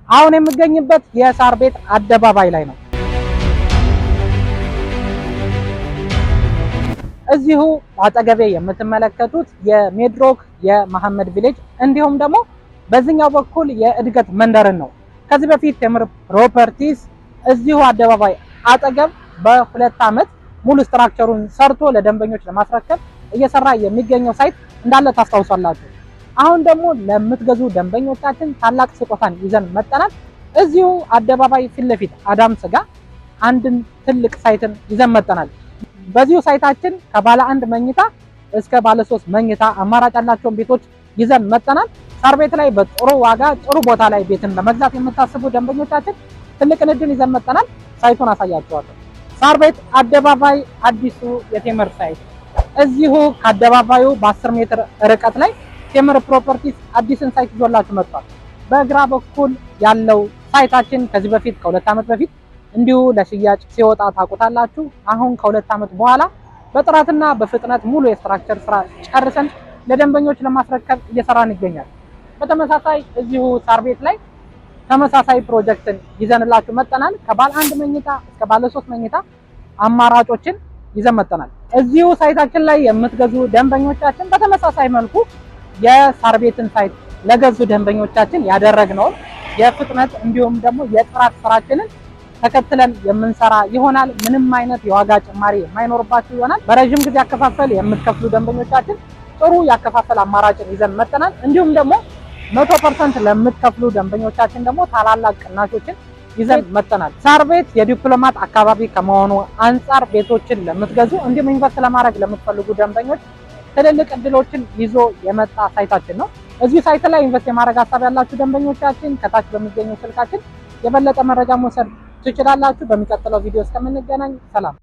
አሁን የምገኝበት የሳር ቤት አደባባይ ላይ ነው። እዚሁ አጠገቤ የምትመለከቱት የሜድሮክ የመሐመድ ቪሌጅ እንዲሁም ደግሞ በዚህኛው በኩል የእድገት መንደርን ነው። ከዚህ በፊት ቴምር ፕሮፐርቲስ እዚሁ አደባባይ አጠገብ በ2 ዓመት ሙሉ ስትራክቸሩን ሰርቶ ለደንበኞች ለማስረከብ እየሰራ የሚገኘው ሳይት እንዳለ ታስታውሳላችሁ። አሁን ደግሞ ለምትገዙ ደንበኞቻችን ታላቅ ስጦታን ይዘን መጠናል። እዚሁ አደባባይ ፊት ለፊት አዳምስ ጋር አንድን ትልቅ ሳይትን ይዘን መጠናል። በዚሁ ሳይታችን ከባለ 1 መኝታ እስከ ባለ 3 መኝታ አማራጭ ያላቸውን ቤቶች ይዘን መጠናል። ሳር ቤት ላይ በጥሩ ዋጋ ጥሩ ቦታ ላይ ቤትን ለመግዛት የምታስቡ ደንበኞቻችን ትልቅ ንድን ይዘን መጠናል። ሳይቱን አሳያችኋለሁ። ሳር ቤት አደባባይ አዲሱ የቴምር ሳይት እዚሁ ከአደባባዩ በ10 ሜትር ርቀት ላይ ቴምር ፕሮፐርቲስ አዲስን ሳይት ይዞላችሁ መጥቷል። በግራ በኩል ያለው ሳይታችን ከዚህ በፊት ከ2 ዓመት በፊት እንዲሁ ለሽያጭ ሲወጣ ታውቁታላችሁ። አሁን ከ2 ዓመት በኋላ በጥራትና በፍጥነት ሙሉ የስትራክቸር ስራ ጨርሰን ለደንበኞች ለማስረከብ እየሰራን ይገኛል። በተመሳሳይ እዚሁ ሳር ቤት ላይ ተመሳሳይ ፕሮጀክትን ይዘንላችሁ መጠናል። ከባለ 1 መኝታ እስከ ባለ 3 መኝታ አማራጮችን ይዘን መጠናል። እዚሁ ሳይታችን ላይ የምትገዙ ደንበኞቻችን በተመሳሳይ መልኩ የሳር ቤትን ሳይት ለገዙ ደንበኞቻችን ያደረግነው የፍጥነት እንዲሁም ደግሞ የጥራት ስራችንን ተከትለን የምንሰራ ይሆናል። ምንም አይነት የዋጋ ጭማሪ የማይኖርባችሁ ይሆናል። በረጅም ጊዜ አከፋፈል የምትከፍሉ ደንበኞቻችን ጥሩ ያከፋፈል አማራጭን ይዘን መጥተናል። እንዲሁም ደግሞ 100% ለምትከፍሉ ደንበኞቻችን ደግሞ ታላላቅ ቅናሾችን ይዘን መጥተናል። ሳር ቤት የዲፕሎማት አካባቢ ከመሆኑ አንጻር ቤቶችን ለምትገዙ እንዲሁም ኢንቨስት ለማድረግ ለምትፈልጉ ደንበኞች ትልልቅ እድሎችን ይዞ የመጣ ሳይታችን ነው። እዚህ ሳይት ላይ ኢንቨስት የማድረግ ሀሳብ ያላችሁ ደንበኞቻችን ከታች በሚገኘው ስልካችን የበለጠ መረጃ መውሰድ ትችላላችሁ። በሚቀጥለው ቪዲዮ እስከምንገናኝ ሰላም።